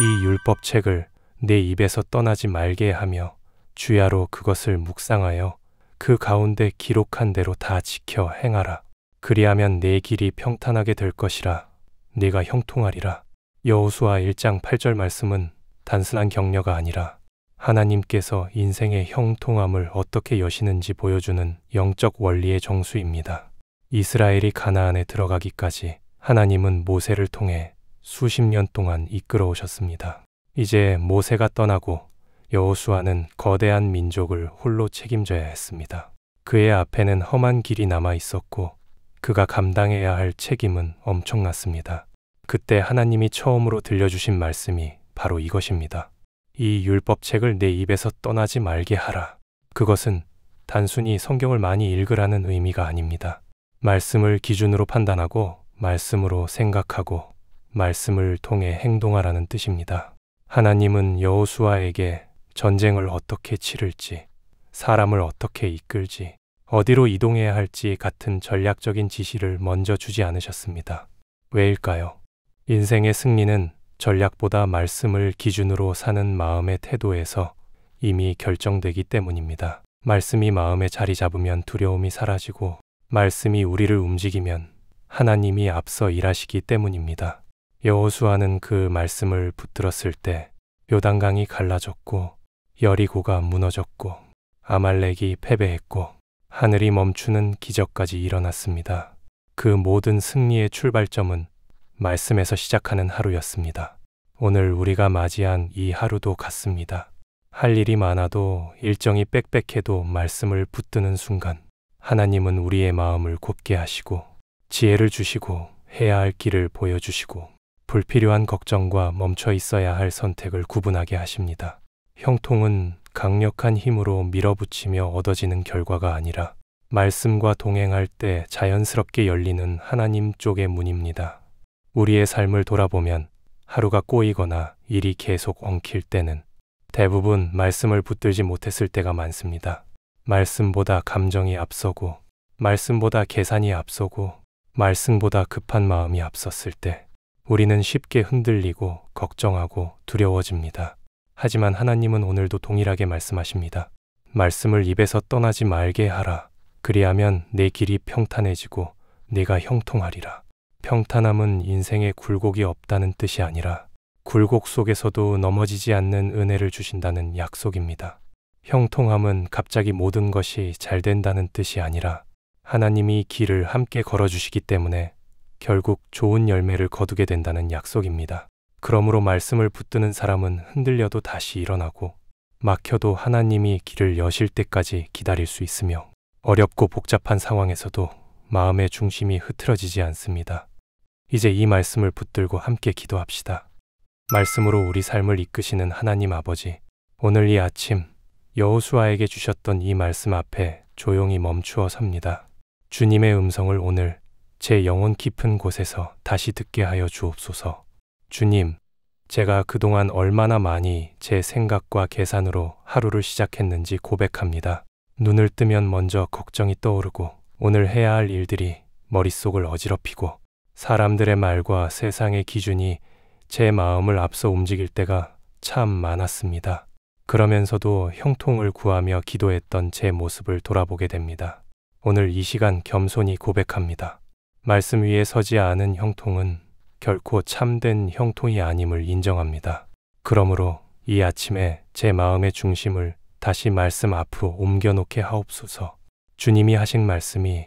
이 율법책을 내 입에서 떠나지 말게 하며 주야로 그것을 묵상하여 그 가운데 기록한 대로 다 지켜 행하라. 그리하면 내 길이 평탄하게 될 것이라. 네가 형통하리라. 여호수아 1장 8절 말씀은 단순한 격려가 아니라 하나님께서 인생의 형통함을 어떻게 여시는지 보여주는 영적 원리의 정수입니다. 이스라엘이 가나안에 들어가기까지 하나님은 모세를 통해 수십 년 동안 이끌어 오셨습니다. 이제 모세가 떠나고 여호수아는 거대한 민족을 홀로 책임져야 했습니다. 그의 앞에는 험한 길이 남아 있었고 그가 감당해야 할 책임은 엄청났습니다. 그때 하나님이 처음으로 들려주신 말씀이 바로 이것입니다. 이 율법책을 내 입에서 떠나지 말게 하라. 그것은 단순히 성경을 많이 읽으라는 의미가 아닙니다. 말씀을 기준으로 판단하고 말씀으로 생각하고 말씀을 통해 행동하라는 뜻입니다. 하나님은 여호수아에게 전쟁을 어떻게 치를지, 사람을 어떻게 이끌지, 어디로 이동해야 할지 같은 전략적인 지시를 먼저 주지 않으셨습니다. 왜일까요? 인생의 승리는 전략보다 말씀을 기준으로 사는 마음의 태도에서 이미 결정되기 때문입니다. 말씀이 마음에 자리 잡으면 두려움이 사라지고 말씀이 우리를 움직이면 하나님이 앞서 일하시기 때문입니다. 여호수아는 그 말씀을 붙들었을 때 요단강이 갈라졌고 여리고가 무너졌고 아말렉이 패배했고 하늘이 멈추는 기적까지 일어났습니다. 그 모든 승리의 출발점은 말씀에서 시작하는 하루였습니다. 오늘 우리가 맞이한 이 하루도 같습니다. 할 일이 많아도 일정이 빽빽해도 말씀을 붙드는 순간 하나님은 우리의 마음을 곱게 하시고 지혜를 주시고 해야 할 길을 보여주시고 불필요한 걱정과 멈춰 있어야 할 선택을 구분하게 하십니다. 형통은 강력한 힘으로 밀어붙이며 얻어지는 결과가 아니라 말씀과 동행할 때 자연스럽게 열리는 하나님 쪽의 문입니다. 우리의 삶을 돌아보면 하루가 꼬이거나 일이 계속 엉킬 때는 대부분 말씀을 붙들지 못했을 때가 많습니다. 말씀보다 감정이 앞서고 말씀보다 계산이 앞서고 말씀보다 급한 마음이 앞섰을 때 우리는 쉽게 흔들리고 걱정하고 두려워집니다. 하지만 하나님은 오늘도 동일하게 말씀하십니다. 말씀을 입에서 떠나지 말게 하라. 그리하면 내 길이 평탄해지고 네가 형통하리라. 평탄함은 인생에 굴곡이 없다는 뜻이 아니라 굴곡 속에서도 넘어지지 않는 은혜를 주신다는 약속입니다. 형통함은 갑자기 모든 것이 잘 된다는 뜻이 아니라 하나님이 길을 함께 걸어주시기 때문에 결국 좋은 열매를 거두게 된다는 약속입니다. 그러므로 말씀을 붙드는 사람은 흔들려도 다시 일어나고 막혀도 하나님이 길을 여실 때까지 기다릴 수 있으며 어렵고 복잡한 상황에서도 마음의 중심이 흐트러지지 않습니다. 이제 이 말씀을 붙들고 함께 기도합시다. 말씀으로 우리 삶을 이끄시는 하나님 아버지, 오늘 이 아침 여호수아에게 주셨던 이 말씀 앞에 조용히 멈추어 섭니다. 주님의 음성을 오늘 제 영혼 깊은 곳에서 다시 듣게 하여 주옵소서. 주님, 제가 그동안 얼마나 많이 제 생각과 계산으로 하루를 시작했는지 고백합니다. 눈을 뜨면 먼저 걱정이 떠오르고 오늘 해야 할 일들이 머릿속을 어지럽히고 사람들의 말과 세상의 기준이 제 마음을 앞서 움직일 때가 참 많았습니다. 그러면서도 형통을 구하며 기도했던 제 모습을 돌아보게 됩니다. 오늘 이 시간 겸손히 고백합니다. 말씀 위에 서지 않은 형통은 결코 참된 형통이 아님을 인정합니다. 그러므로 이 아침에 제 마음의 중심을 다시 말씀 앞으로 옮겨놓게 하옵소서. 주님이 하신 말씀이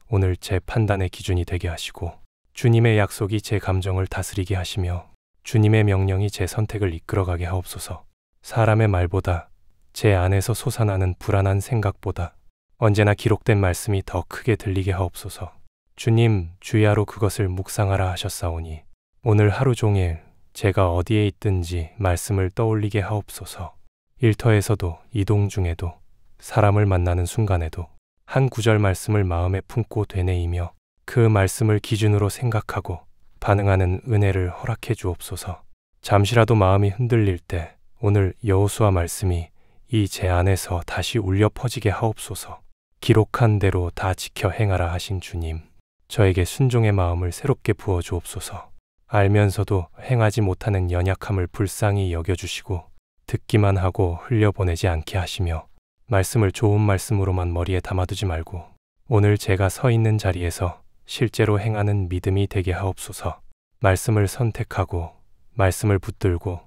오늘 제 판단의 기준이 되게 하시고 주님의 약속이 제 감정을 다스리게 하시며 주님의 명령이 제 선택을 이끌어가게 하옵소서. 사람의 말보다 제 안에서 솟아나는 불안한 생각보다 언제나 기록된 말씀이 더 크게 들리게 하옵소서. 주님, 주야로 그것을 묵상하라 하셨사오니 오늘 하루 종일 제가 어디에 있든지 말씀을 떠올리게 하옵소서. 일터에서도 이동 중에도 사람을 만나는 순간에도 한 구절 말씀을 마음에 품고 되뇌이며 그 말씀을 기준으로 생각하고 반응하는 은혜를 허락해 주옵소서. 잠시라도 마음이 흔들릴 때 오늘 여호수아 말씀이 이 제 안에서 다시 울려 퍼지게 하옵소서. 기록한 대로 다 지켜 행하라 하신 주님, 저에게 순종의 마음을 새롭게 부어 주옵소서. 알면서도 행하지 못하는 연약함을 불쌍히 여겨주시고 듣기만 하고 흘려보내지 않게 하시며 말씀을 좋은 말씀으로만 머리에 담아두지 말고 오늘 제가 서 있는 자리에서 실제로 행하는 믿음이 되게 하옵소서. 말씀을 선택하고 말씀을 붙들고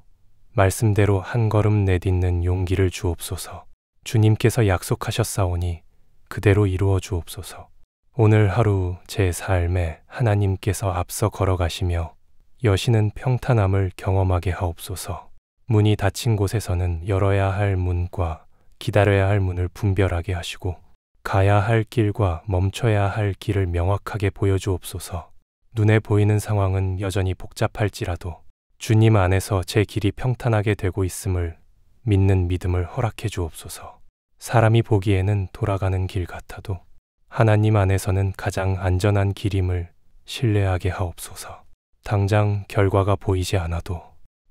말씀대로 한 걸음 내딛는 용기를 주옵소서. 주님께서 약속하셨사오니 그대로 이루어 주옵소서. 오늘 하루 제 삶에 하나님께서 앞서 걸어가시며 여시는 평탄함을 경험하게 하옵소서. 문이 닫힌 곳에서는 열어야 할 문과 기다려야 할 문을 분별하게 하시고 가야 할 길과 멈춰야 할 길을 명확하게 보여주옵소서. 눈에 보이는 상황은 여전히 복잡할지라도 주님 안에서 제 길이 평탄하게 되고 있음을 믿는 믿음을 허락해 주옵소서. 사람이 보기에는 돌아가는 길 같아도 하나님 안에서는 가장 안전한 길임을 신뢰하게 하옵소서. 당장 결과가 보이지 않아도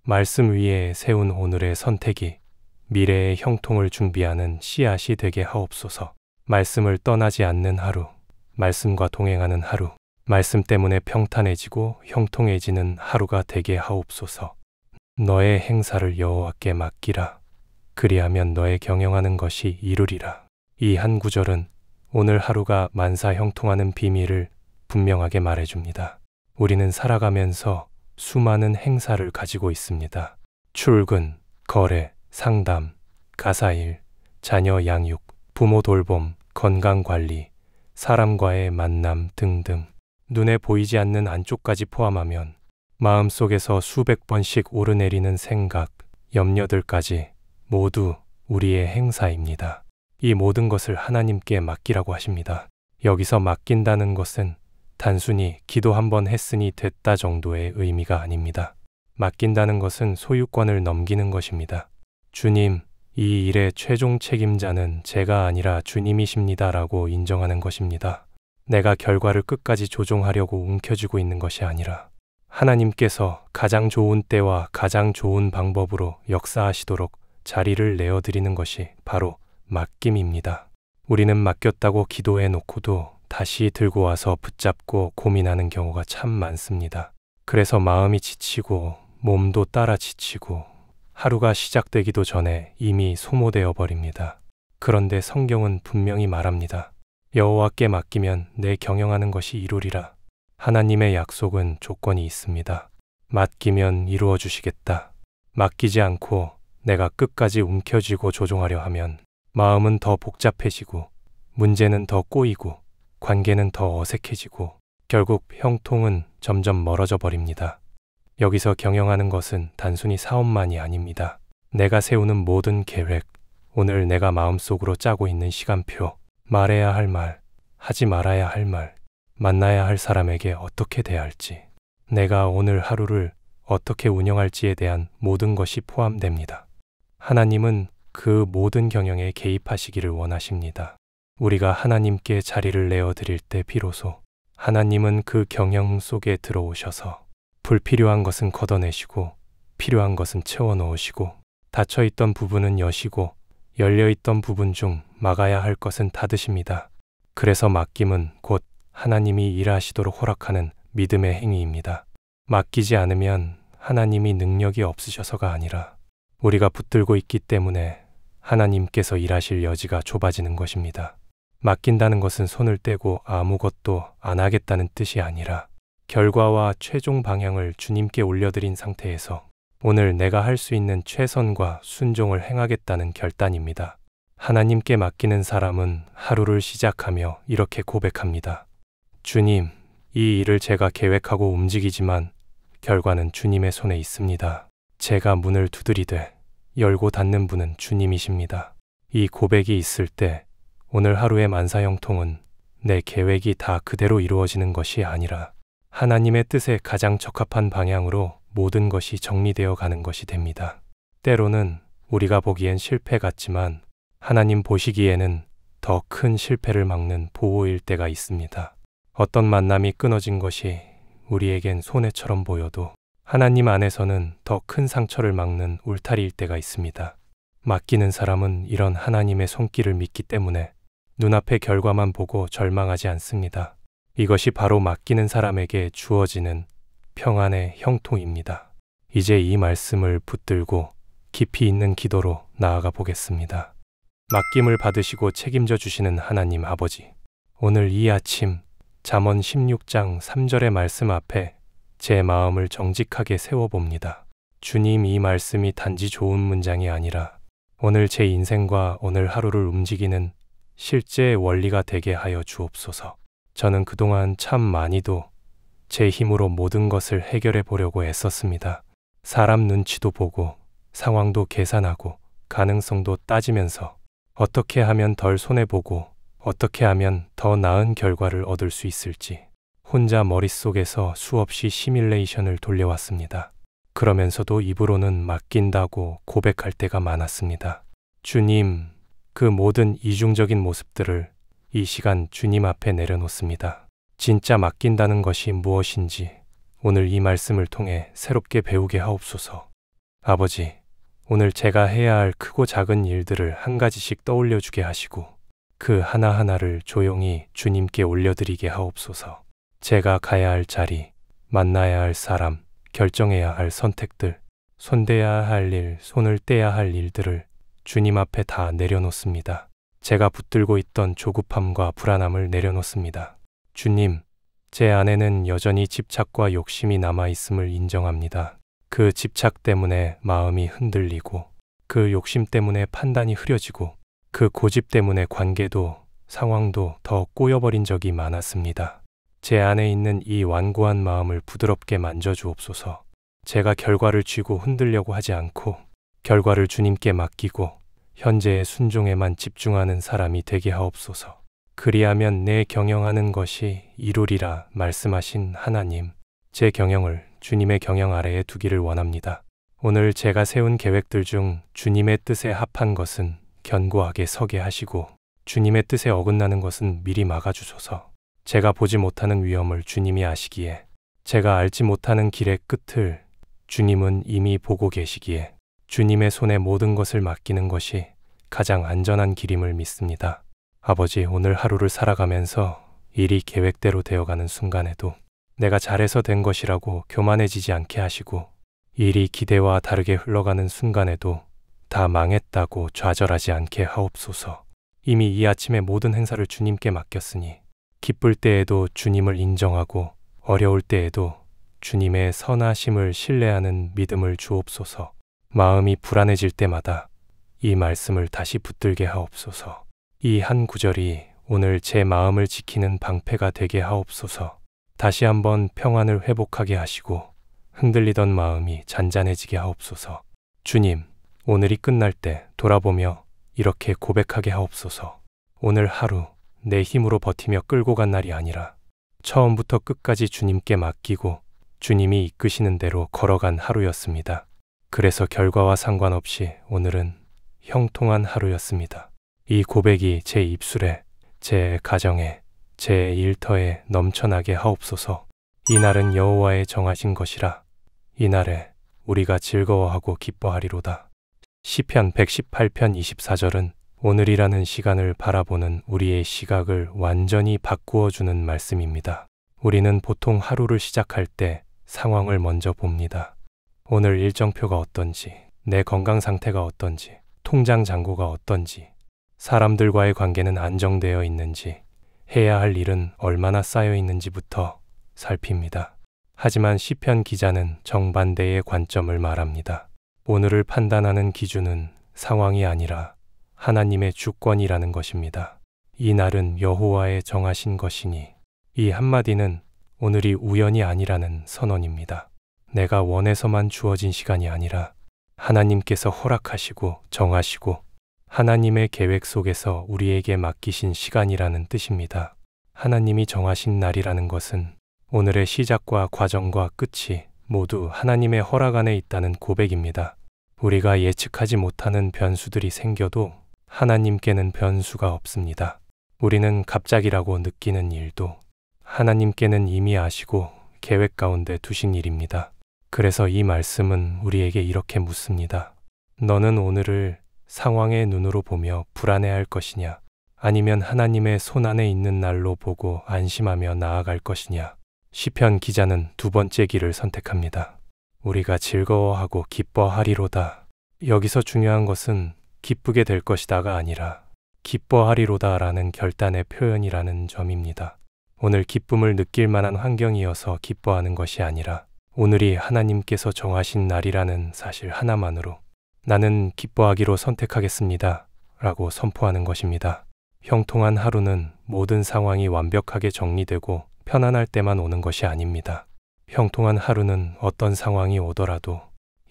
말씀 위에 세운 오늘의 선택이 미래의 형통을 준비하는 씨앗이 되게 하옵소서. 말씀을 떠나지 않는 하루, 말씀과 동행하는 하루, 말씀 때문에 평탄해지고 형통해지는 하루가 되게 하옵소서. 너의 행사를 여호와께 맡기라. 그리하면 너의 경영하는 것이 이루리라. 이 한 구절은 오늘 하루가 만사 형통하는 비밀을 분명하게 말해줍니다. 우리는 살아가면서 수많은 행사를 가지고 있습니다. 출근, 거래, 상담, 가사일, 자녀 양육, 부모 돌봄, 건강관리, 사람과의 만남 등등 눈에 보이지 않는 안쪽까지 포함하면 마음속에서 수백 번씩 오르내리는 생각, 염려들까지 모두 우리의 행사입니다. 이 모든 것을 하나님께 맡기라고 하십니다. 여기서 맡긴다는 것은 단순히 기도 한번 했으니 됐다 정도의 의미가 아닙니다. 맡긴다는 것은 소유권을 넘기는 것입니다. 주님, 이 일의 최종 책임자는 제가 아니라 주님이십니다라고 인정하는 것입니다. 내가 결과를 끝까지 조종하려고 움켜쥐고 있는 것이 아니라 하나님께서 가장 좋은 때와 가장 좋은 방법으로 역사하시도록 자리를 내어드리는 것이 바로 맡김입니다. 우리는 맡겼다고 기도해 놓고도 다시 들고 와서 붙잡고 고민하는 경우가 참 많습니다. 그래서 마음이 지치고 몸도 따라 지치고 하루가 시작되기도 전에 이미 소모되어 버립니다. 그런데 성경은 분명히 말합니다. 여호와께 맡기면 내 경영하는 것이 이루리라. 하나님의 약속은 조건이 있습니다. 맡기면 이루어 주시겠다. 맡기지 않고 내가 끝까지 움켜쥐고 조종하려 하면 마음은 더 복잡해지고 문제는 더 꼬이고 관계는 더 어색해지고 결국 형통은 점점 멀어져 버립니다. 여기서 경영하는 것은 단순히 사업만이 아닙니다. 내가 세우는 모든 계획, 오늘 내가 마음속으로 짜고 있는 시간표, 말해야 할 말, 하지 말아야 할 말, 만나야 할 사람에게 어떻게 대할지, 내가 오늘 하루를 어떻게 운영할지에 대한 모든 것이 포함됩니다. 하나님은 그 모든 경영에 개입하시기를 원하십니다. 우리가 하나님께 자리를 내어드릴 때 비로소 하나님은 그 경영 속에 들어오셔서 불필요한 것은 걷어내시고 필요한 것은 채워넣으시고 닫혀있던 부분은 여시고 열려있던 부분 중 막아야 할 것은 닫으십니다. 그래서 맡김은 곧 하나님이 일하시도록 허락하는 믿음의 행위입니다. 맡기지 않으면 하나님이 능력이 없으셔서가 아니라 우리가 붙들고 있기 때문에 하나님께서 일하실 여지가 좁아지는 것입니다. 맡긴다는 것은 손을 떼고 아무것도 안 하겠다는 뜻이 아니라 결과와 최종 방향을 주님께 올려드린 상태에서 오늘 내가 할 수 있는 최선과 순종을 행하겠다는 결단입니다. 하나님께 맡기는 사람은 하루를 시작하며 이렇게 고백합니다. 주님, 이 일을 제가 계획하고 움직이지만 결과는 주님의 손에 있습니다. 제가 문을 두드리되 열고 닫는 분은 주님이십니다. 이 고백이 있을 때 오늘 하루의 만사형통은 내 계획이 다 그대로 이루어지는 것이 아니라 하나님의 뜻에 가장 적합한 방향으로 모든 것이 정리되어 가는 것이 됩니다. 때로는 우리가 보기엔 실패 같지만 하나님 보시기에는 더 큰 실패를 막는 보호일 때가 있습니다. 어떤 만남이 끊어진 것이 우리에겐 손해처럼 보여도 하나님 안에서는 더 큰 상처를 막는 울타리일 때가 있습니다. 맡기는 사람은 이런 하나님의 손길을 믿기 때문에 눈앞의 결과만 보고 절망하지 않습니다. 이것이 바로 맡기는 사람에게 주어지는 평안의 형통입니다. 이제 이 말씀을 붙들고 깊이 있는 기도로 나아가 보겠습니다. 맡김을 받으시고 책임져 주시는 하나님 아버지, 오늘 이 아침 잠언 16장 3절의 말씀 앞에 제 마음을 정직하게 세워봅니다. 주님, 이 말씀이 단지 좋은 문장이 아니라 오늘 제 인생과 오늘 하루를 움직이는 실제의 원리가 되게 하여 주옵소서. 저는 그동안 참 많이도 제 힘으로 모든 것을 해결해 보려고 애썼습니다. 사람 눈치도 보고 상황도 계산하고 가능성도 따지면서 어떻게 하면 덜 손해보고 어떻게 하면 더 나은 결과를 얻을 수 있을지 혼자 머릿속에서 수없이 시뮬레이션을 돌려왔습니다. 그러면서도 입으로는 맡긴다고 고백할 때가 많았습니다. 주님, 그 모든 이중적인 모습들을 이 시간 주님 앞에 내려놓습니다. 진짜 맡긴다는 것이 무엇인지 오늘 이 말씀을 통해 새롭게 배우게 하옵소서. 아버지, 오늘 제가 해야 할 크고 작은 일들을 한 가지씩 떠올려 주게 하시고 그 하나하나를 조용히 주님께 올려드리게 하옵소서. 제가 가야 할 자리, 만나야 할 사람, 결정해야 할 선택들, 손대야 할 일, 손을 떼야 할 일들을 주님 앞에 다 내려놓습니다. 제가 붙들고 있던 조급함과 불안함을 내려놓습니다. 주님, 제 안에는 여전히 집착과 욕심이 남아있음을 인정합니다. 그 집착 때문에 마음이 흔들리고 그 욕심 때문에 판단이 흐려지고 그 고집 때문에 관계도 상황도 더 꼬여버린 적이 많았습니다. 제 안에 있는 이 완고한 마음을 부드럽게 만져주옵소서. 제가 결과를 쥐고 흔들려고 하지 않고 결과를 주님께 맡기고 현재의 순종에만 집중하는 사람이 되게 하옵소서. 그리하면 내 경영하는 것이 이루리라 말씀하신 하나님, 제 경영을 주님의 경영 아래에 두기를 원합니다. 오늘 제가 세운 계획들 중 주님의 뜻에 합한 것은 견고하게 서게 하시고 주님의 뜻에 어긋나는 것은 미리 막아주소서. 제가 보지 못하는 위험을 주님이 아시기에 제가 알지 못하는 길의 끝을 주님은 이미 보고 계시기에 주님의 손에 모든 것을 맡기는 것이 가장 안전한 길임을 믿습니다. 아버지, 오늘 하루를 살아가면서 일이 계획대로 되어가는 순간에도 내가 잘해서 된 것이라고 교만해지지 않게 하시고 일이 기대와 다르게 흘러가는 순간에도 다 망했다고 좌절하지 않게 하옵소서. 이미 이 아침의 모든 행사를 주님께 맡겼으니 기쁠 때에도 주님을 인정하고 어려울 때에도 주님의 선하심을 신뢰하는 믿음을 주옵소서. 마음이 불안해질 때마다 이 말씀을 다시 붙들게 하옵소서. 이 한 구절이 오늘 제 마음을 지키는 방패가 되게 하옵소서. 다시 한번 평안을 회복하게 하시고 흔들리던 마음이 잔잔해지게 하옵소서. 주님, 오늘이 끝날 때 돌아보며 이렇게 고백하게 하옵소서. 오늘 하루 내 힘으로 버티며 끌고 간 날이 아니라 처음부터 끝까지 주님께 맡기고 주님이 이끄시는 대로 걸어간 하루였습니다. 그래서 결과와 상관없이 오늘은 형통한 하루였습니다. 이 고백이 제 입술에, 제 가정에, 제 일터에 넘쳐나게 하옵소서. 이 날은 여호와의 정하신 것이라 이 날에 우리가 즐거워하고 기뻐하리로다. 시편 118편 24절은 오늘이라는 시간을 바라보는 우리의 시각을 완전히 바꾸어 주는 말씀입니다. 우리는 보통 하루를 시작할 때 상황을 먼저 봅니다. 오늘 일정표가 어떤지, 내 건강 상태가 어떤지, 통장 잔고가 어떤지, 사람들과의 관계는 안정되어 있는지, 해야 할 일은 얼마나 쌓여 있는지부터 살핍니다. 하지만 시편 기자는 정반대의 관점을 말합니다. 오늘을 판단하는 기준은 상황이 아니라 하나님의 주권이라는 것입니다. 이 날은 여호와의 정하신 것이니 이 한마디는 오늘이 우연이 아니라는 선언입니다. 내가 원해서만 주어진 시간이 아니라 하나님께서 허락하시고 정하시고 하나님의 계획 속에서 우리에게 맡기신 시간이라는 뜻입니다. 하나님이 정하신 날이라는 것은 오늘의 시작과 과정과 끝이 모두 하나님의 허락 안에 있다는 고백입니다. 우리가 예측하지 못하는 변수들이 생겨도 하나님께는 변수가 없습니다. 우리는 갑작이라고 느끼는 일도 하나님께는 이미 아시고 계획 가운데 두신 일입니다. 그래서 이 말씀은 우리에게 이렇게 묻습니다. 너는 오늘을 상황의 눈으로 보며 불안해할 것이냐? 아니면 하나님의 손 안에 있는 날로 보고 안심하며 나아갈 것이냐? 시편 기자는 두 번째 길을 선택합니다. 우리가 즐거워하고 기뻐하리로다. 여기서 중요한 것은 기쁘게 될 것이다가 아니라 기뻐하리로다라는 결단의 표현이라는 점입니다. 오늘 기쁨을 느낄 만한 환경이어서 기뻐하는 것이 아니라 오늘이 하나님께서 정하신 날이라는 사실 하나만으로 나는 기뻐하기로 선택하겠습니다 라고 선포하는 것입니다. 형통한 하루는 모든 상황이 완벽하게 정리되고 편안할 때만 오는 것이 아닙니다. 형통한 하루는 어떤 상황이 오더라도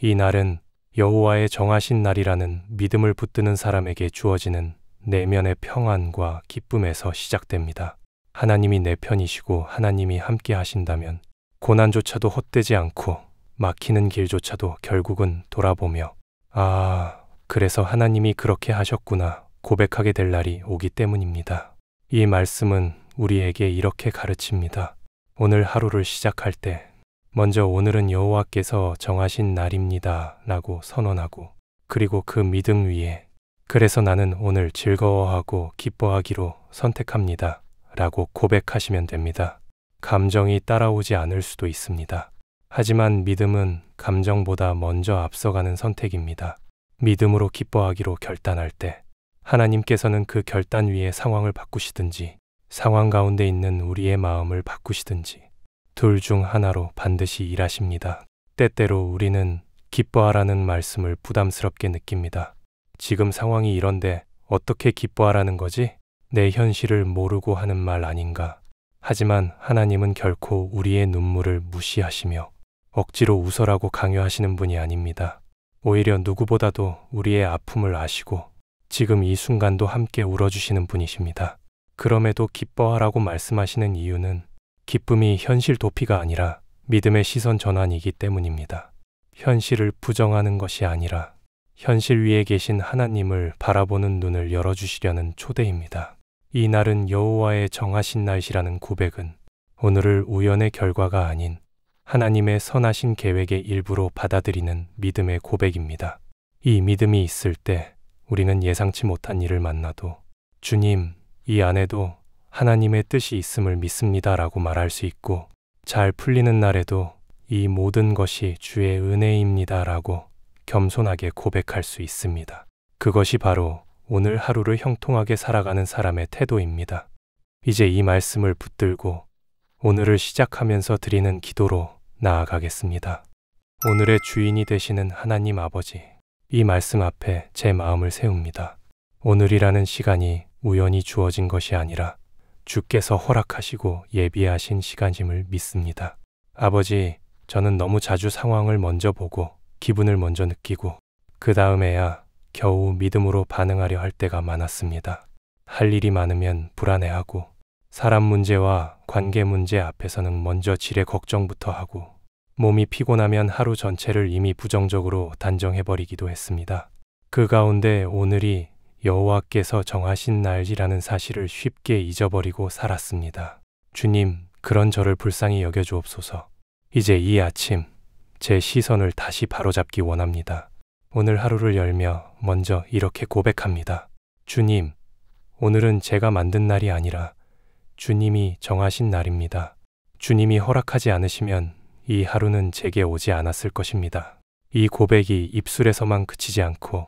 이 날은 여호와의 정하신 날이라는 믿음을 붙드는 사람에게 주어지는 내면의 평안과 기쁨에서 시작됩니다. 하나님이 내 편이시고 하나님이 함께 하신다면 고난조차도 헛되지 않고 막히는 길조차도 결국은 돌아보며 그래서 하나님이 그렇게 하셨구나 고백하게 될 날이 오기 때문입니다. 이 말씀은 우리에게 이렇게 가르칩니다. 오늘 하루를 시작할 때 먼저 오늘은 여호와께서 정하신 날입니다 라고 선언하고 그리고 그 믿음 위에 그래서 나는 오늘 즐거워하고 기뻐하기로 선택합니다 라고 고백하시면 됩니다. 감정이 따라오지 않을 수도 있습니다. 하지만 믿음은 감정보다 먼저 앞서가는 선택입니다. 믿음으로 기뻐하기로 결단할 때 하나님께서는 그 결단 위에 상황을 바꾸시든지 상황 가운데 있는 우리의 마음을 바꾸시든지 둘 중 하나로 반드시 일하십니다. 때때로 우리는 기뻐하라는 말씀을 부담스럽게 느낍니다. 지금 상황이 이런데 어떻게 기뻐하라는 거지? 내 현실을 모르고 하는 말 아닌가? 하지만 하나님은 결코 우리의 눈물을 무시하시며 억지로 웃어라고 강요하시는 분이 아닙니다. 오히려 누구보다도 우리의 아픔을 아시고 지금 이 순간도 함께 울어주시는 분이십니다. 그럼에도 기뻐하라고 말씀하시는 이유는 기쁨이 현실 도피가 아니라 믿음의 시선 전환이기 때문입니다. 현실을 부정하는 것이 아니라 현실 위에 계신 하나님을 바라보는 눈을 열어주시려는 초대입니다. 이 날은 여호와의 정하신 날이라는 고백은 오늘을 우연의 결과가 아닌 하나님의 선하신 계획의 일부로 받아들이는 믿음의 고백입니다. 이 믿음이 있을 때 우리는 예상치 못한 일을 만나도 주님, 이 안에도 하나님의 뜻이 있음을 믿습니다 라고 말할 수 있고 잘 풀리는 날에도 이 모든 것이 주의 은혜입니다 라고 겸손하게 고백할 수 있습니다. 그것이 바로 오늘 하루를 형통하게 살아가는 사람의 태도입니다. 이제 이 말씀을 붙들고 오늘을 시작하면서 드리는 기도로 나아가겠습니다. 오늘의 주인이 되시는 하나님 아버지, 이 말씀 앞에 제 마음을 세웁니다. 오늘이라는 시간이 우연히 주어진 것이 아니라 주께서 허락하시고 예비하신 시간임을 믿습니다. 아버지, 저는 너무 자주 상황을 먼저 보고 기분을 먼저 느끼고 그 다음에야 겨우 믿음으로 반응하려 할 때가 많았습니다. 할 일이 많으면 불안해하고 사람 문제와 관계 문제 앞에서는 먼저 지레 걱정부터 하고 몸이 피곤하면 하루 전체를 이미 부정적으로 단정해버리기도 했습니다. 그 가운데 오늘이 여호와께서 정하신 날이라는 사실을 쉽게 잊어버리고 살았습니다. 주님, 그런 저를 불쌍히 여겨주옵소서. 이제 이 아침 제 시선을 다시 바로잡기 원합니다. 오늘 하루를 열며 먼저 이렇게 고백합니다. 주님, 오늘은 제가 만든 날이 아니라 주님이 정하신 날입니다. 주님이 허락하지 않으시면 이 하루는 제게 오지 않았을 것입니다. 이 고백이 입술에서만 그치지 않고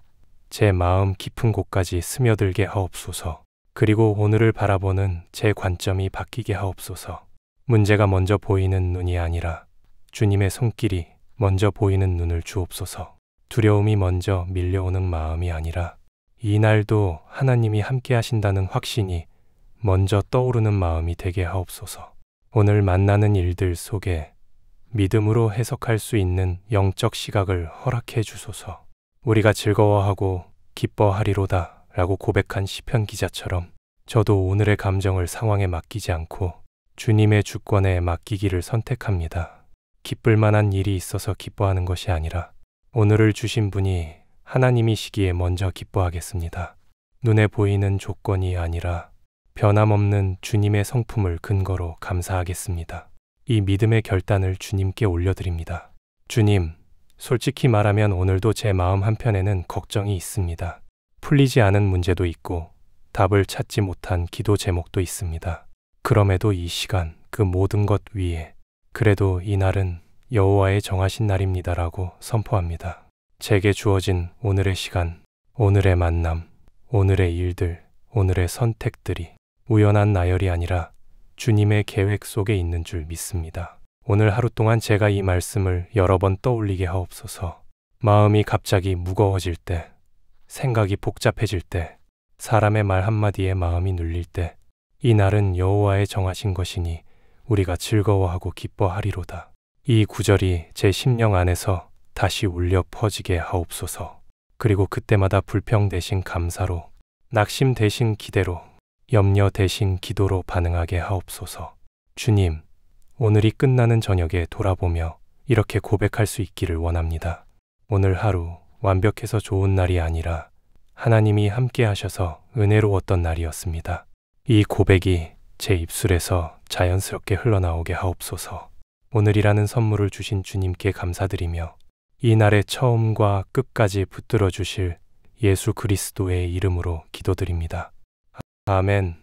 제 마음 깊은 곳까지 스며들게 하옵소서. 그리고 오늘을 바라보는 제 관점이 바뀌게 하옵소서. 문제가 먼저 보이는 눈이 아니라 주님의 손길이 먼저 보이는 눈을 주옵소서. 두려움이 먼저 밀려오는 마음이 아니라 이 날도 하나님이 함께 하신다는 확신이 먼저 떠오르는 마음이 되게 하옵소서. 오늘 만나는 일들 속에 믿음으로 해석할 수 있는 영적 시각을 허락해 주소서. 우리가 즐거워하고 기뻐하리로다 라고 고백한 시편 기자처럼 저도 오늘의 감정을 상황에 맡기지 않고 주님의 주권에 맡기기를 선택합니다. 기쁠 만한 일이 있어서 기뻐하는 것이 아니라 오늘을 주신 분이 하나님이시기에 먼저 기뻐하겠습니다. 눈에 보이는 조건이 아니라 변함없는 주님의 성품을 근거로 감사하겠습니다. 이 믿음의 결단을 주님께 올려드립니다. 주님, 솔직히 말하면 오늘도 제 마음 한편에는 걱정이 있습니다. 풀리지 않은 문제도 있고 답을 찾지 못한 기도 제목도 있습니다. 그럼에도 이 시간 그 모든 것 위에 그래도 이 날은 여호와의 정하신 날입니다라고 선포합니다. 제게 주어진 오늘의 시간, 오늘의 만남, 오늘의 일들, 오늘의 선택들이 우연한 나열이 아니라 주님의 계획 속에 있는 줄 믿습니다. 오늘 하루 동안 제가 이 말씀을 여러 번 떠올리게 하옵소서. 마음이 갑자기 무거워질 때, 생각이 복잡해질 때, 사람의 말 한마디에 마음이 눌릴 때, 이 날은 여호와의 정하신 것이니 우리가 즐거워하고 기뻐하리로다. 이 구절이 제 심령 안에서 다시 울려 퍼지게 하옵소서. 그리고 그때마다 불평 대신 감사로, 낙심 대신 기대로, 염려 대신 기도로 반응하게 하옵소서. 주님, 오늘이 끝나는 저녁에 돌아보며 이렇게 고백할 수 있기를 원합니다. 오늘 하루 완벽해서 좋은 날이 아니라 하나님이 함께 하셔서 은혜로웠던 날이었습니다. 이 고백이 제 입술에서 자연스럽게 흘러나오게 하옵소서. 오늘이라는 선물을 주신 주님께 감사드리며 이 날의 처음과 끝까지 붙들어 주실 예수 그리스도의 이름으로 기도드립니다. 아멘.